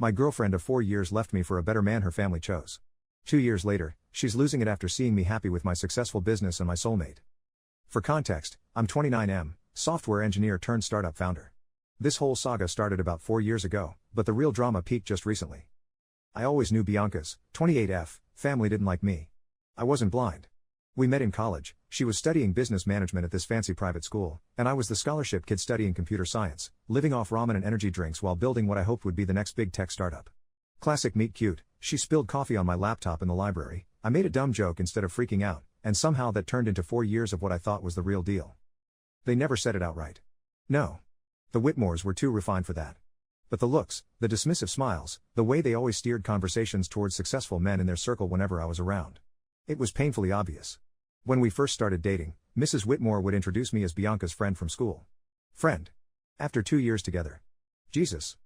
My girlfriend of 4 years left me for a better man her family chose. 2 years later, she's losing it after seeing me happy with my successful business and my soulmate. For context, I'm 29M, software engineer turned startup founder. This whole saga started about 4 years ago, but the real drama peaked just recently. I always knew Bianca's, 28F, family didn't like me. I wasn't blind. We met in college, she was studying business management at this fancy private school, and I was the scholarship kid studying computer science, living off ramen and energy drinks while building what I hoped would be the next big tech startup. Classic meet cute, she spilled coffee on my laptop in the library, I made a dumb joke instead of freaking out, and somehow that turned into 4 years of what I thought was the real deal. They never said it outright. No. The Whitmores were too refined for that. But the looks, the dismissive smiles, the way they always steered conversations towards successful men in their circle whenever I was around. It was painfully obvious. When we first started dating, Mrs. Whitmore would introduce me as Bianca's friend from school. Friend. After 2 years together. Jesus.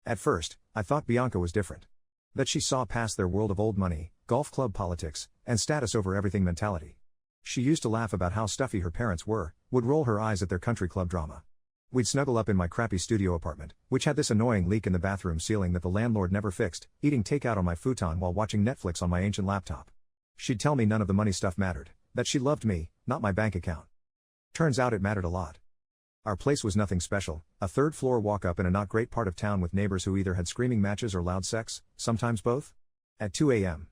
At first, I thought Bianca was different. That she saw past their world of old money, golf club politics, and status over everything mentality. She used to laugh about how stuffy her parents were, would roll her eyes at their country club drama. We'd snuggle up in my crappy studio apartment, which had this annoying leak in the bathroom ceiling that the landlord never fixed, eating takeout on my futon while watching Netflix on my ancient laptop. She'd tell me none of the money stuff mattered, that she loved me, not my bank account. Turns out it mattered a lot. Our place was nothing special, a third-floor walk-up in a not great part of town with neighbors who either had screaming matches or loud sex, sometimes both. At 2 a.m.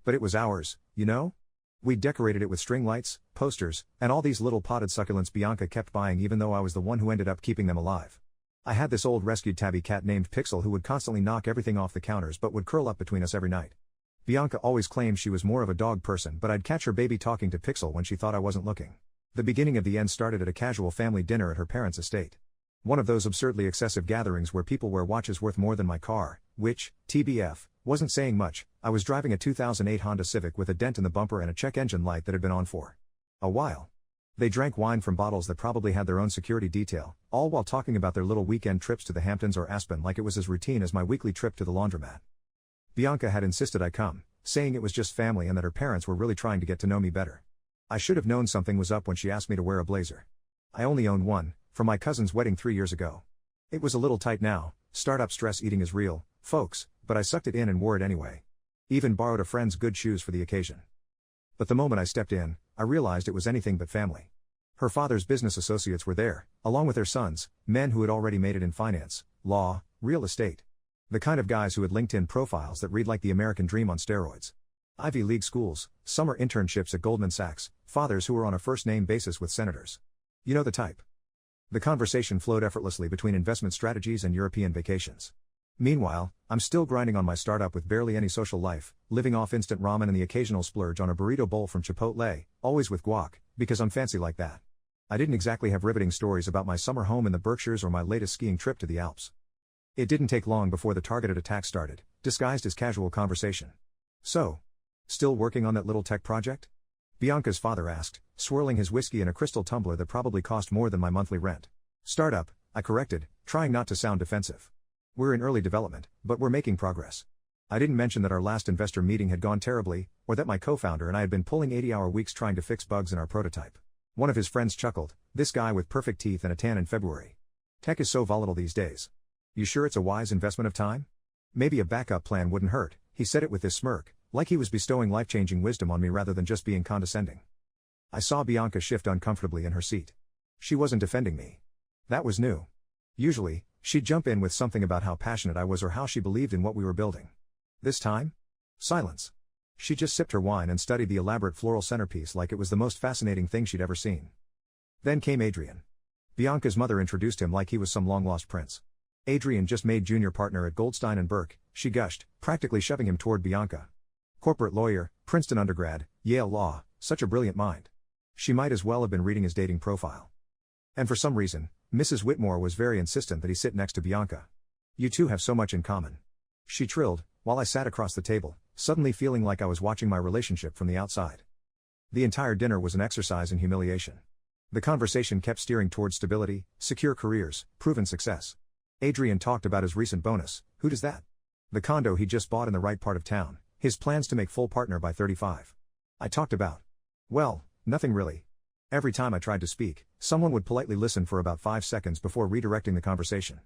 But it was ours, you know? We decorated it with string lights, posters, and all these little potted succulents Bianca kept buying even though I was the one who ended up keeping them alive. I had this old rescued tabby cat named Pixel who would constantly knock everything off the counters but would curl up between us every night. Bianca always claimed she was more of a dog person, but I'd catch her baby talking to Pixel when she thought I wasn't looking. The beginning of the end started at a casual family dinner at her parents' estate. One of those absurdly excessive gatherings where people wear watches worth more than my car, which, TBF, wasn't saying much. I was driving a 2008 Honda Civic with a dent in the bumper and a check engine light that had been on for a while. They drank wine from bottles that probably had their own security detail, all while talking about their little weekend trips to the Hamptons or Aspen like it was as routine as my weekly trip to the laundromat. Bianca had insisted I come, saying it was just family and that her parents were really trying to get to know me better. I should have known something was up when she asked me to wear a blazer. I only owned one, from my cousin's wedding 3 years ago. It was a little tight now, startup stress eating is real, folks, but I sucked it in and wore it anyway. Even borrowed a friend's good shoes for the occasion. But the moment I stepped in, I realized it was anything but family. Her father's business associates were there, along with their sons, men who had already made it in finance, law, real estate. The kind of guys who had LinkedIn profiles that read like the American dream on steroids. Ivy League schools, summer internships at Goldman Sachs, fathers who were on a first-name basis with senators. You know the type. The conversation flowed effortlessly between investment strategies and European vacations. Meanwhile, I'm still grinding on my startup with barely any social life, living off instant ramen and the occasional splurge on a burrito bowl from Chipotle, always with guac, because I'm fancy like that. I didn't exactly have riveting stories about my summer home in the Berkshires or my latest skiing trip to the Alps. It didn't take long before the targeted attack started, disguised as casual conversation. So, still working on that little tech project? Bianca's father asked, swirling his whiskey in a crystal tumbler that probably cost more than my monthly rent. Startup, I corrected, trying not to sound defensive. We're in early development, but we're making progress. I didn't mention that our last investor meeting had gone terribly, or that my co-founder and I had been pulling 80-hour weeks trying to fix bugs in our prototype. One of his friends chuckled, this guy with perfect teeth and a tan in February. Tech is so volatile these days. You sure it's a wise investment of time? Maybe a backup plan wouldn't hurt, he said it with this smirk, like he was bestowing life-changing wisdom on me rather than just being condescending. I saw Bianca shift uncomfortably in her seat. She wasn't defending me. That was new. Usually, she'd jump in with something about how passionate I was or how she believed in what we were building. This time? Silence. She just sipped her wine and studied the elaborate floral centerpiece like it was the most fascinating thing she'd ever seen. Then came Adrian. Bianca's mother introduced him like he was some long-lost prince. Adrian just made junior partner at Goldstein & Burke, she gushed, practically shoving him toward Bianca. Corporate lawyer, Princeton undergrad, Yale Law, such a brilliant mind. She might as well have been reading his dating profile. And for some reason, Mrs. Whitmore was very insistent that he sit next to Bianca. You two have so much in common. She trilled, while I sat across the table, suddenly feeling like I was watching my relationship from the outside. The entire dinner was an exercise in humiliation. The conversation kept steering towards stability, secure careers, proven success. Adrian talked about his recent bonus. Who does that? The condo he just bought in the right part of town, his plans to make full partner by 35. I talked about, well, nothing really. Every time I tried to speak, someone would politely listen for about 5 seconds before redirecting the conversation.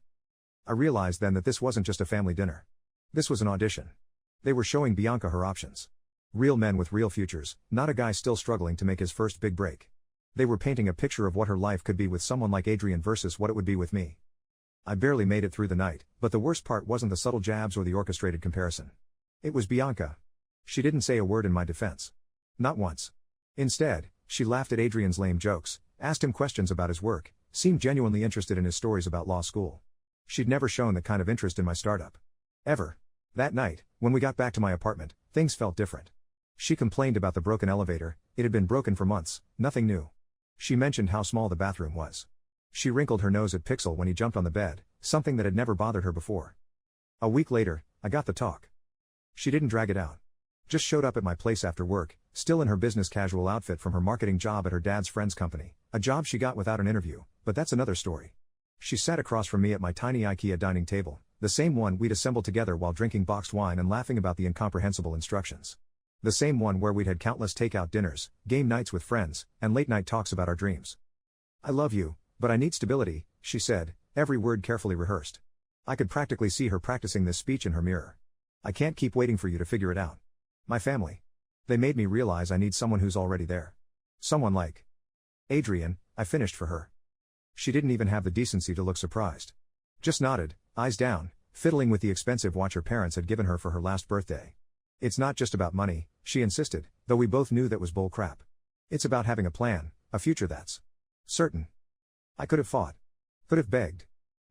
I realized then that this wasn't just a family dinner. This was an audition. They were showing Bianca her options. Real men with real futures, not a guy still struggling to make his first big break. They were painting a picture of what her life could be with someone like Adrian versus what it would be with me. I barely made it through the night, but the worst part wasn't the subtle jabs or the orchestrated comparison. It was Bianca. She didn't say a word in my defense. Not once. Instead, she laughed at Adrian's lame jokes, asked him questions about his work, seemed genuinely interested in his stories about law school. She'd never shown that kind of interest in my startup. Ever. That night, when we got back to my apartment, things felt different. She complained about the broken elevator. It had been broken for months, nothing new. She mentioned how small the bathroom was. She wrinkled her nose at Pixel when he jumped on the bed, something that had never bothered her before. A week later, I got the talk. She didn't drag it out. Just showed up at my place after work, still in her business casual outfit from her marketing job at her dad's friend's company, a job she got without an interview, but that's another story. She sat across from me at my tiny IKEA dining table, the same one we'd assembled together while drinking boxed wine and laughing about the incomprehensible instructions. The same one where we'd had countless takeout dinners, game nights with friends, and late-night talks about our dreams. "I love you, but I need stability," she said, every word carefully rehearsed. I could practically see her practicing this speech in her mirror. "I can't keep waiting for you to figure it out. My family. They made me realize I need someone who's already there. Someone like Adrian," I finished for her. She didn't even have the decency to look surprised. Just nodded, eyes down, fiddling with the expensive watch her parents had given her for her last birthday. "It's not just about money," she insisted, though we both knew that was bull crap. "It's about having a plan, a future that's certain." I could have fought. Could have begged.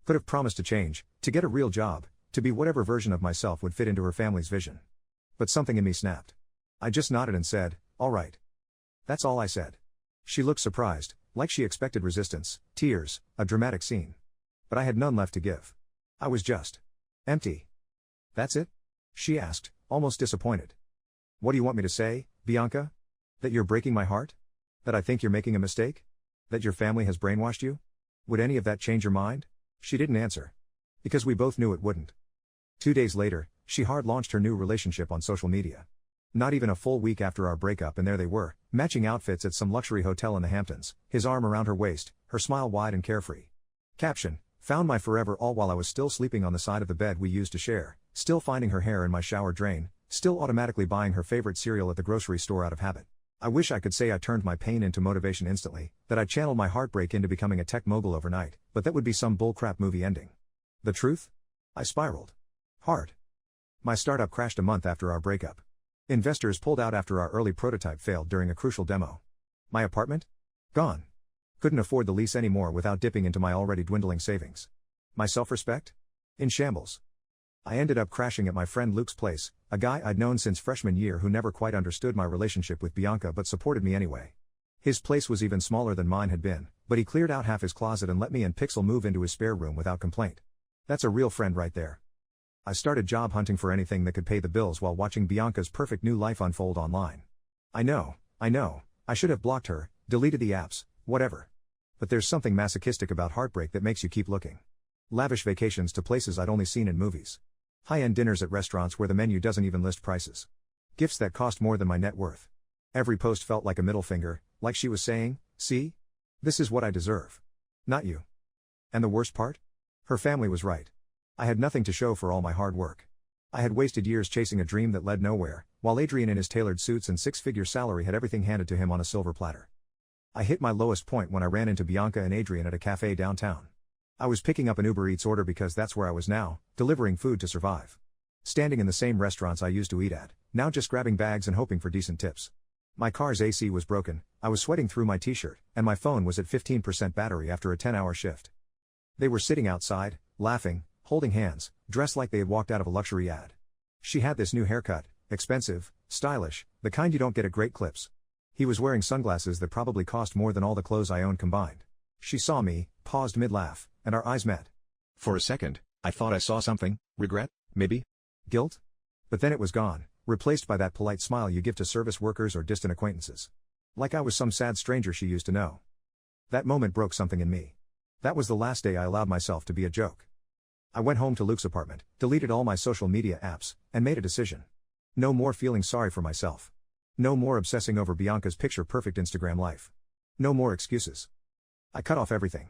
Could have promised to change, to get a real job, to be whatever version of myself would fit into her family's vision. But something in me snapped. I just nodded and said, "All right." That's all I said. She looked surprised, like she expected resistance, tears, a dramatic scene. But I had none left to give. I was just empty. "That's it?" she asked, almost disappointed. "What do you want me to say, Bianca? That you're breaking my heart? That I think you're making a mistake? That your family has brainwashed you? Would any of that change your mind?" She didn't answer. Because we both knew it wouldn't. 2 days later, she hard launched her new relationship on social media. Not even a full week after our breakup and there they were, matching outfits at some luxury hotel in the Hamptons, his arm around her waist, her smile wide and carefree. Caption: "Found my forever all while I was still sleeping on the side of the bed we used to share, still finding her hair in my shower drain, still automatically buying her favorite cereal at the grocery store out of habit. I wish I could say I turned my pain into motivation instantly, that I channeled my heartbreak into becoming a tech mogul overnight, but that would be some bullcrap movie ending. The truth? I spiraled. Hard. My startup crashed a month after our breakup. Investors pulled out after our early prototype failed during a crucial demo. My apartment? Gone. Couldn't afford the lease anymore without dipping into my already dwindling savings. My self-respect? In shambles. I ended up crashing at my friend Luke's place, a guy I'd known since freshman year who never quite understood my relationship with Bianca but supported me anyway. His place was even smaller than mine had been, but he cleared out half his closet and let me and Pixel move into his spare room without complaint. That's a real friend right there. I started job hunting for anything that could pay the bills while watching Bianca's perfect new life unfold online. I know, I should have blocked her, deleted the apps, whatever. But there's something masochistic about heartbreak that makes you keep looking. Lavish vacations to places I'd only seen in movies. High-end dinners at restaurants where the menu doesn't even list prices. Gifts that cost more than my net worth. Every post felt like a middle finger, like she was saying, "See? This is what I deserve. Not you." And the worst part? Her family was right. I had nothing to show for all my hard work. I had wasted years chasing a dream that led nowhere, while Adrian in his tailored suits and six-figure salary had everything handed to him on a silver platter. I hit my lowest point when I ran into Bianca and Adrian at a cafe downtown. I was picking up an Uber Eats order because that's where I was now, delivering food to survive. Standing in the same restaurants I used to eat at, now just grabbing bags and hoping for decent tips. My car's AC was broken, I was sweating through my t-shirt, and my phone was at 15% battery after a 10-hour shift. They were sitting outside, laughing, holding hands, dressed like they had walked out of a luxury ad. She had this new haircut, expensive, stylish, the kind you don't get at Great Clips. He was wearing sunglasses that probably cost more than all the clothes I owned combined. She saw me, paused mid-laugh, and our eyes met. For a second, I thought I saw something, regret, maybe? Guilt? But then it was gone, replaced by that polite smile you give to service workers or distant acquaintances. Like I was some sad stranger she used to know. That moment broke something in me. That was the last day I allowed myself to be a joke. I went home to Luke's apartment, deleted all my social media apps, and made a decision. No more feeling sorry for myself. No more obsessing over Bianca's picture-perfect Instagram life. No more excuses. I cut off everything.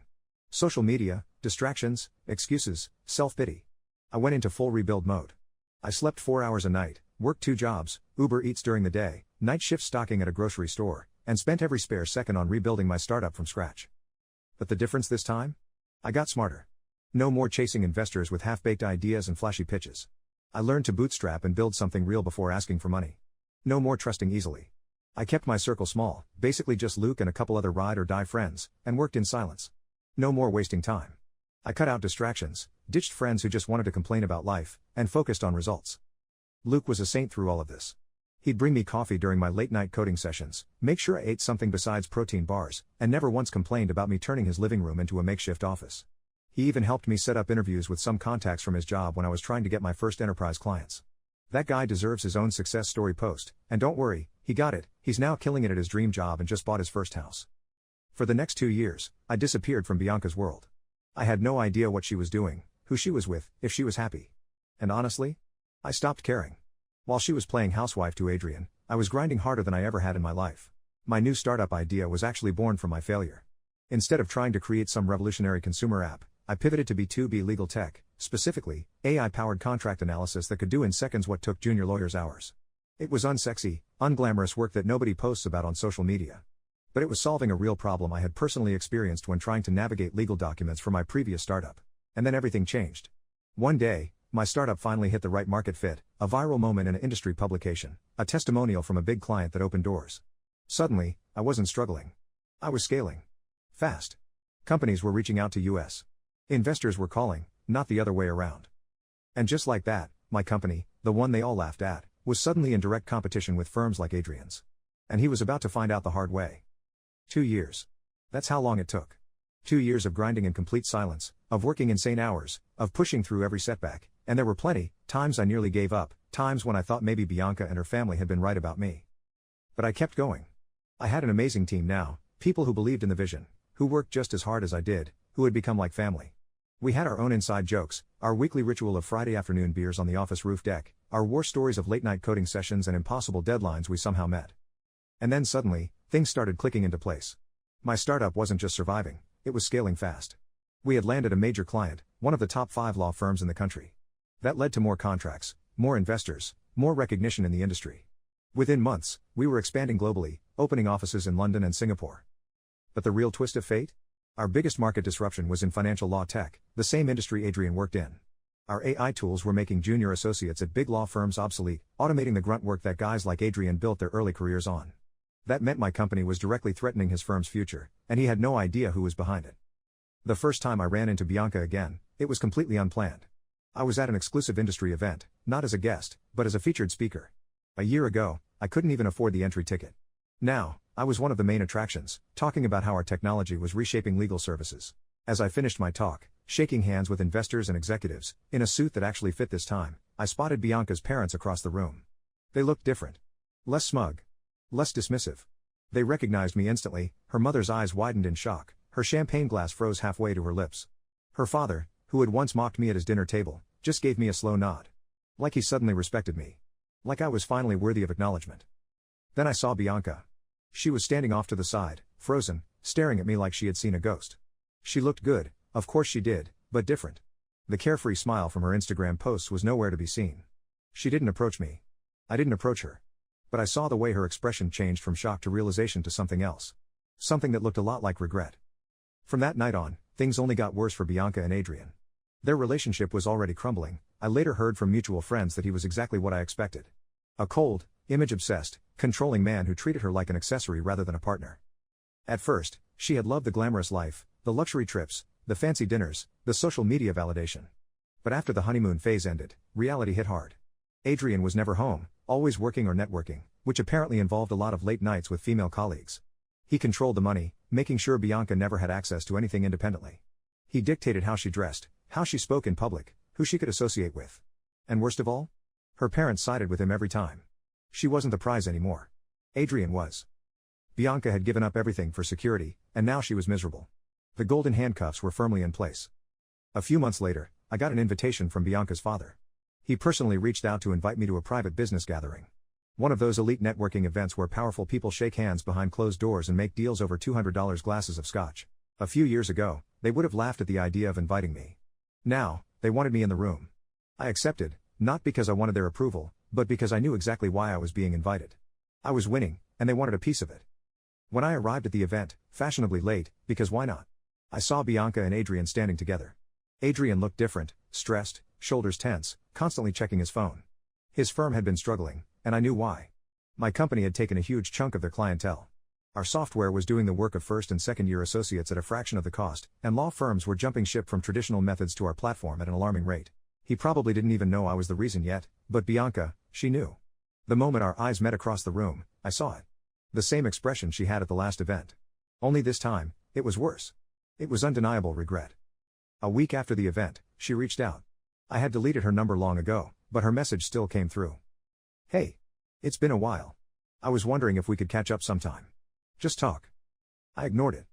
Social media, distractions, excuses, self-pity. I went into full rebuild mode. I slept 4 hours a night, worked 2 jobs, Uber Eats during the day, night shift stocking at a grocery store, and spent every spare second on rebuilding my startup from scratch. But the difference this time? I got smarter. No more chasing investors with half-baked ideas and flashy pitches. I learned to bootstrap and build something real before asking for money. No more trusting easily. I kept my circle small, basically just Luke and a couple other ride or die friends, and worked in silence. No more wasting time. I cut out distractions, ditched friends who just wanted to complain about life, and focused on results. Luke was a saint through all of this. He'd bring me coffee during my late-night coding sessions, make sure I ate something besides protein bars, and never once complained about me turning his living room into a makeshift office. He even helped me set up interviews with some contacts from his job when I was trying to get my first enterprise clients. That guy deserves his own success story post, and don't worry, he got it, he's now killing it at his dream job and just bought his first house. For the next 2 years, I disappeared from Bianca's world. I had no idea what she was doing, who she was with, if she was happy. And honestly, I stopped caring. While she was playing housewife to Adrian, I was grinding harder than I ever had in my life. My new startup idea was actually born from my failure. Instead of trying to create some revolutionary consumer app, I pivoted to B2B legal tech, specifically, AI-powered contract analysis that could do in seconds what took junior lawyers hours. It was unsexy, unglamorous work that nobody posts about on social media. But it was solving a real problem I had personally experienced when trying to navigate legal documents for my previous startup. And then everything changed. One day, my startup finally hit the right market fit, a viral moment in an industry publication, a testimonial from a big client that opened doors. Suddenly, I wasn't struggling. I was scaling. Fast. Companies were reaching out to us. Investors were calling, not the other way around. And just like that, my company, the one they all laughed at, was suddenly in direct competition with firms like Adrian's. And he was about to find out the hard way. 2 years. That's how long it took. 2 years of grinding in complete silence, of working insane hours, of pushing through every setback, and there were plenty, times I nearly gave up, times when I thought maybe Bianca and her family had been right about me. But I kept going. I had an amazing team now, people who believed in the vision, who worked just as hard as I did, who had become like family. We had our own inside jokes, our weekly ritual of Friday afternoon beers on the office roof deck, our war stories of late-night coding sessions and impossible deadlines we somehow met. And then suddenly, things started clicking into place. My startup wasn't just surviving, it was scaling fast. We had landed a major client, one of the top 5 law firms in the country. That led to more contracts, more investors, more recognition in the industry. Within months, we were expanding globally, opening offices in London and Singapore. But the real twist of fate? Our biggest market disruption was in financial law tech, the same industry Adrian worked in. Our AI tools were making junior associates at big law firms obsolete, automating the grunt work that guys like Adrian built their early careers on. That meant my company was directly threatening his firm's future, and he had no idea who was behind it. The first time I ran into Bianca again, it was completely unplanned. I was at an exclusive industry event, not as a guest, but as a featured speaker. A year ago, I couldn't even afford the entry ticket. Now, I was one of the main attractions, talking about how our technology was reshaping legal services. As I finished my talk, shaking hands with investors and executives, in a suit that actually fit this time, I spotted Bianca's parents across the room. They looked different. Less smug. Less dismissive. They recognized me instantly, her mother's eyes widened in shock, her champagne glass froze halfway to her lips. Her father, who had once mocked me at his dinner table, just gave me a slow nod. Like he suddenly respected me. Like I was finally worthy of acknowledgement. Then I saw Bianca. She was standing off to the side, frozen, staring at me like she had seen a ghost. She looked good, of course she did, but different. The carefree smile from her Instagram posts was nowhere to be seen. She didn't approach me. I didn't approach her. But I saw the way her expression changed from shock to realization to something else. Something that looked a lot like regret. From that night on, things only got worse for Bianca and Adrian. Their relationship was already crumbling. I later heard from mutual friends that he was exactly what I expected. A cold, image-obsessed, controlling man who treated her like an accessory rather than a partner. At first, she had loved the glamorous life, the luxury trips, the fancy dinners, the social media validation. But after the honeymoon phase ended, reality hit hard. Adrian was never home, always working or networking, which apparently involved a lot of late nights with female colleagues. He controlled the money, making sure Bianca never had access to anything independently. He dictated how she dressed, how she spoke in public, who she could associate with. And worst of all? Her parents sided with him every time. She wasn't the prize anymore. Adrian was. Bianca had given up everything for security, and now she was miserable. The golden handcuffs were firmly in place. A few months later, I got an invitation from Bianca's father. He personally reached out to invite me to a private business gathering. One of those elite networking events where powerful people shake hands behind closed doors and make deals over $200 glasses of scotch. A few years ago, they would have laughed at the idea of inviting me. Now, they wanted me in the room. I accepted, not because I wanted their approval, but because I knew exactly why I was being invited. I was winning, and they wanted a piece of it. When I arrived at the event, fashionably late, because why not? I saw Bianca and Adrian standing together. Adrian looked different, stressed, shoulders tense, constantly checking his phone. His firm had been struggling, and I knew why. My company had taken a huge chunk of their clientele. Our software was doing the work of first and second year associates at a fraction of the cost, and law firms were jumping ship from traditional methods to our platform at an alarming rate. He probably didn't even know I was the reason yet, but Bianca, she knew. The moment our eyes met across the room, I saw it. The same expression she had at the last event. Only this time, it was worse. It was undeniable regret. A week after the event, she reached out. I had deleted her number long ago, but her message still came through. "Hey. It's been a while. I was wondering if we could catch up sometime. Just talk." I ignored it.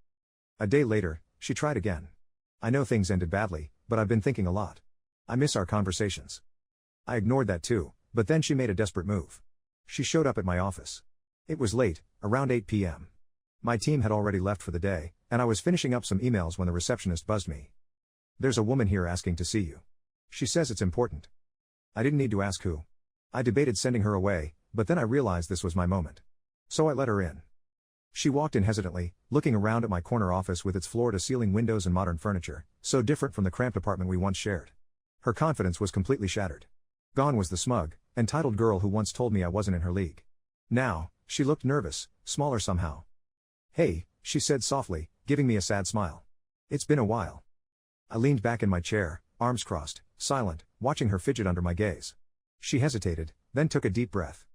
A day later, she tried again. "I know things ended badly, but I've been thinking a lot. I miss our conversations." I ignored that too, but then she made a desperate move. She showed up at my office. It was late, around 8 p.m. My team had already left for the day, and I was finishing up some emails when the receptionist buzzed me. "There's a woman here asking to see you. She says it's important." I didn't need to ask who. I debated sending her away, but then I realized this was my moment. So I let her in. She walked in hesitantly, looking around at my corner office with its floor-to-ceiling windows and modern furniture, so different from the cramped apartment we once shared. Her confidence was completely shattered. Gone was the smug, entitled girl who once told me I wasn't in her league. Now, she looked nervous, smaller somehow. "Hey," she said softly, giving me a sad smile. "It's been a while." I leaned back in my chair, arms crossed, silent, watching her fidget under my gaze. She hesitated, then took a deep breath.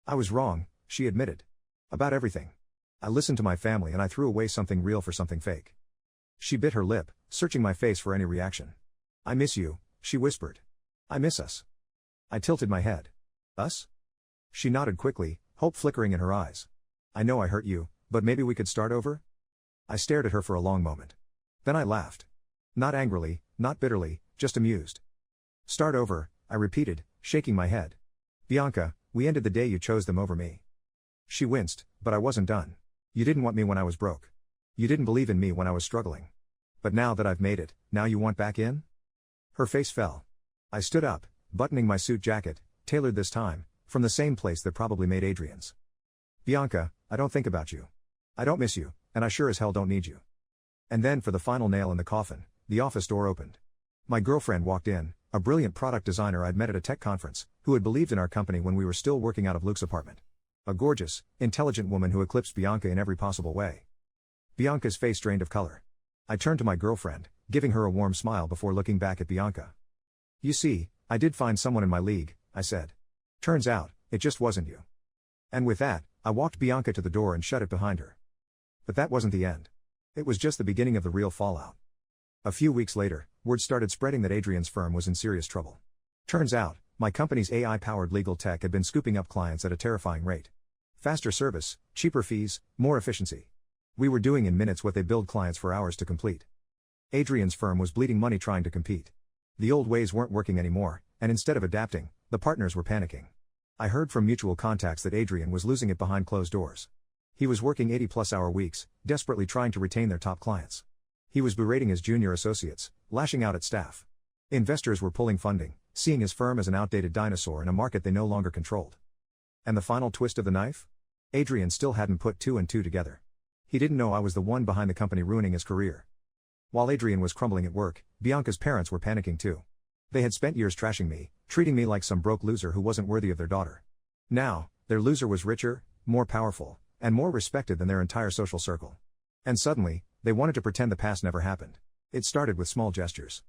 "I was wrong," she admitted. "About everything. I listened to my family and I threw away something real for something fake." She bit her lip, searching my face for any reaction. "I miss you," she whispered. "I miss us." I tilted my head. "Us?" She nodded quickly, hope flickering in her eyes. "I know I hurt you, but maybe we could start over?" I stared at her for a long moment. Then I laughed. Not angrily, not bitterly, just amused. "Start over," I repeated, shaking my head. "Bianca, we ended the day you chose them over me." She winced, but I wasn't done. "You didn't want me when I was broke. You didn't believe in me when I was struggling. But now that I've made it, now you want back in?" Her face fell. I stood up, buttoning my suit jacket, tailored this time, from the same place that probably made Adrian's. "Bianca, I don't think about you. I don't miss you, and I sure as hell don't need you." And then for the final nail in the coffin, the office door opened. My girlfriend walked in, a brilliant product designer I'd met at a tech conference, who had believed in our company when we were still working out of Luke's apartment. A gorgeous, intelligent woman who eclipsed Bianca in every possible way. Bianca's face drained of color. I turned to my girlfriend, giving her a warm smile before looking back at Bianca. "You see, I did find someone in my league," I said. "Turns out, it just wasn't you." And with that, I walked Bianca to the door and shut it behind her. But that wasn't the end. It was just the beginning of the real fallout. A few weeks later, word started spreading that Adrian's firm was in serious trouble. Turns out, my company's AI-powered legal tech had been scooping up clients at a terrifying rate. Faster service, cheaper fees, more efficiency. We were doing in minutes what they billed clients for hours to complete. Adrian's firm was bleeding money trying to compete. The old ways weren't working anymore, and instead of adapting, the partners were panicking. I heard from mutual contacts that Adrian was losing it behind closed doors. He was working 80-plus-hour weeks, desperately trying to retain their top clients. He was berating his junior associates, lashing out at staff. Investors were pulling funding, seeing his firm as an outdated dinosaur in a market they no longer controlled. And the final twist of the knife? Adrian still hadn't put two and two together. He didn't know I was the one behind the company ruining his career. While Adrian was crumbling at work, Bianca's parents were panicking too. They had spent years trashing me, treating me like some broke loser who wasn't worthy of their daughter. Now, their loser was richer, more powerful, and more respected than their entire social circle. And suddenly, they wanted to pretend the past never happened. It started with small gestures.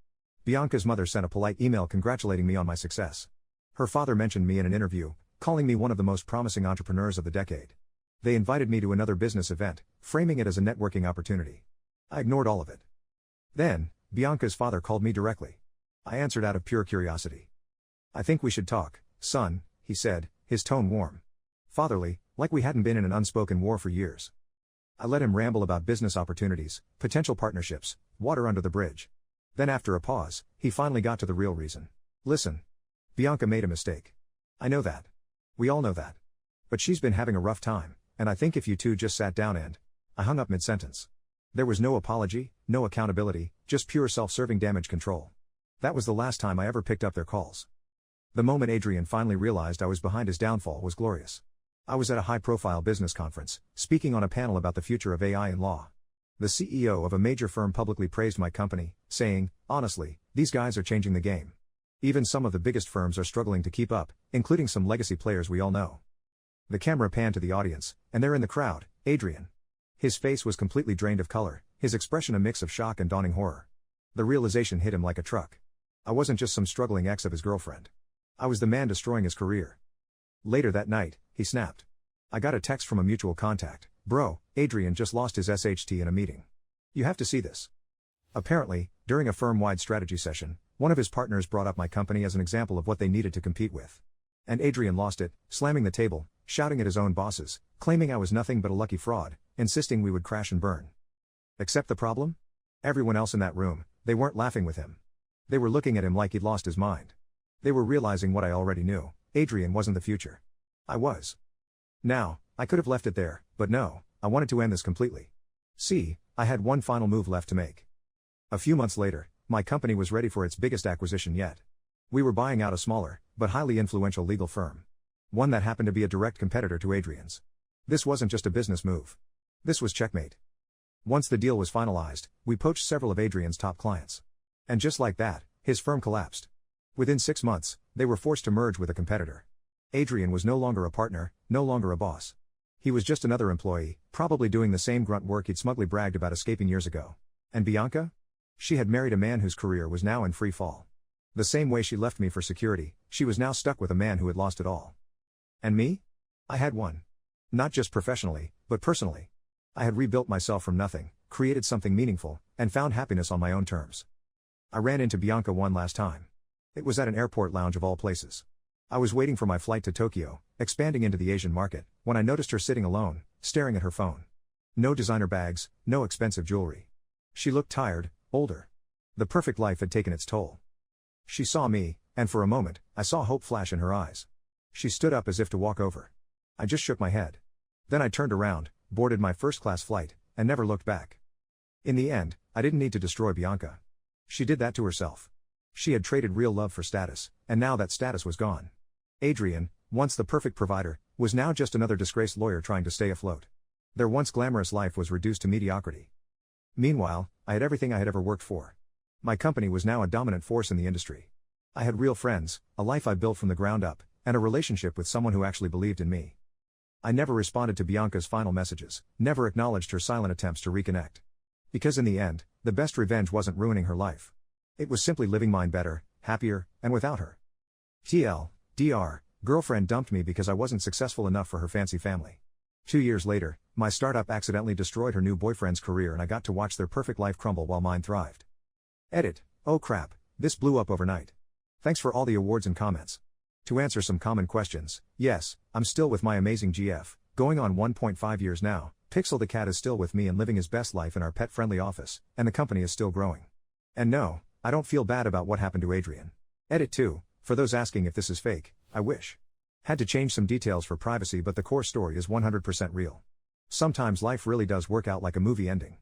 Bianca's mother sent a polite email congratulating me on my success. Her father mentioned me in an interview, calling me one of the most promising entrepreneurs of the decade. They invited me to another business event, framing it as a networking opportunity. I ignored all of it. Then, Bianca's father called me directly. I answered out of pure curiosity. "I think we should talk, son," he said, his tone warm. Fatherly, like we hadn't been in an unspoken war for years. I let him ramble about business opportunities, potential partnerships, water under the bridge. Then after a pause, he finally got to the real reason. "Listen. Bianca made a mistake. I know that. We all know that. But she's been having a rough time, and I think if you two just sat down and..." I hung up mid-sentence. There was no apology, no accountability, just pure self-serving damage control. That was the last time I ever picked up their calls. The moment Adrian finally realized I was behind his downfall was glorious. I was at a high-profile business conference, speaking on a panel about the future of AI in law. The CEO of a major firm publicly praised my company, saying, "Honestly, these guys are changing the game. Even some of the biggest firms are struggling to keep up, including some legacy players we all know." The camera panned to the audience, and there in the crowd, Adrian. His face was completely drained of color, his expression a mix of shock and dawning horror. The realization hit him like a truck. I wasn't just some struggling ex of his girlfriend. I was the man destroying his career. Later that night, he snapped. I got a text from a mutual contact. "Bro, Adrian just lost his SHT in a meeting. You have to see this." Apparently, during a firm-wide strategy session, one of his partners brought up my company as an example of what they needed to compete with. And Adrian lost it, slamming the table, shouting at his own bosses, claiming I was nothing but a lucky fraud, insisting we would crash and burn. Accept the problem? Everyone else in that room, they weren't laughing with him. They were looking at him like he'd lost his mind. They were realizing what I already knew: Adrian wasn't the future. I was. Now, I could have left it there, but no, I wanted to end this completely. See, I had one final move left to make. A few months later, my company was ready for its biggest acquisition yet. We were buying out a smaller, but highly influential legal firm. One that happened to be a direct competitor to Adrian's. This wasn't just a business move. This was checkmate. Once the deal was finalized, we poached several of Adrian's top clients. And just like that, his firm collapsed. Within 6 months, they were forced to merge with a competitor. Adrian was no longer a partner, no longer a boss. He was just another employee, probably doing the same grunt work he'd smugly bragged about escaping years ago. And Bianca? She had married a man whose career was now in free fall. The same way she left me for security, she was now stuck with a man who had lost it all. And me? I had won. Not just professionally, but personally. I had rebuilt myself from nothing, created something meaningful, and found happiness on my own terms. I ran into Bianca one last time. It was at an airport lounge of all places. I was waiting for my flight to Tokyo, expanding into the Asian market, when I noticed her sitting alone, staring at her phone. No designer bags, no expensive jewelry. She looked tired, older. The perfect life had taken its toll. She saw me, and for a moment, I saw hope flash in her eyes. She stood up as if to walk over. I just shook my head. Then I turned around, boarded my first-class flight, and never looked back. In the end, I didn't need to destroy Bianca. She did that to herself. She had traded real love for status, and now that status was gone. Adrian, once the perfect provider, was now just another disgraced lawyer trying to stay afloat. Their once glamorous life was reduced to mediocrity. Meanwhile, I had everything I had ever worked for. My company was now a dominant force in the industry. I had real friends, a life I built from the ground up, and a relationship with someone who actually believed in me. I never responded to Bianca's final messages, never acknowledged her silent attempts to reconnect. Because in the end, the best revenge wasn't ruining her life. It was simply living mine better, happier, and without her. TLDR, girlfriend dumped me because I wasn't successful enough for her fancy family. 2 years later, my startup accidentally destroyed her new boyfriend's career and I got to watch their perfect life crumble while mine thrived. Edit. Oh crap, this blew up overnight. Thanks for all the awards and comments. To answer some common questions, yes, I'm still with my amazing GF, going on 1.5 years now. Pixel the cat is still with me and living his best life in our pet-friendly office, and the company is still growing. And no, I don't feel bad about what happened to Adrian. Edit 2, for those asking if this is fake, I wish. Had to change some details for privacy, but the core story is 100% real. Sometimes life really does work out like a movie ending.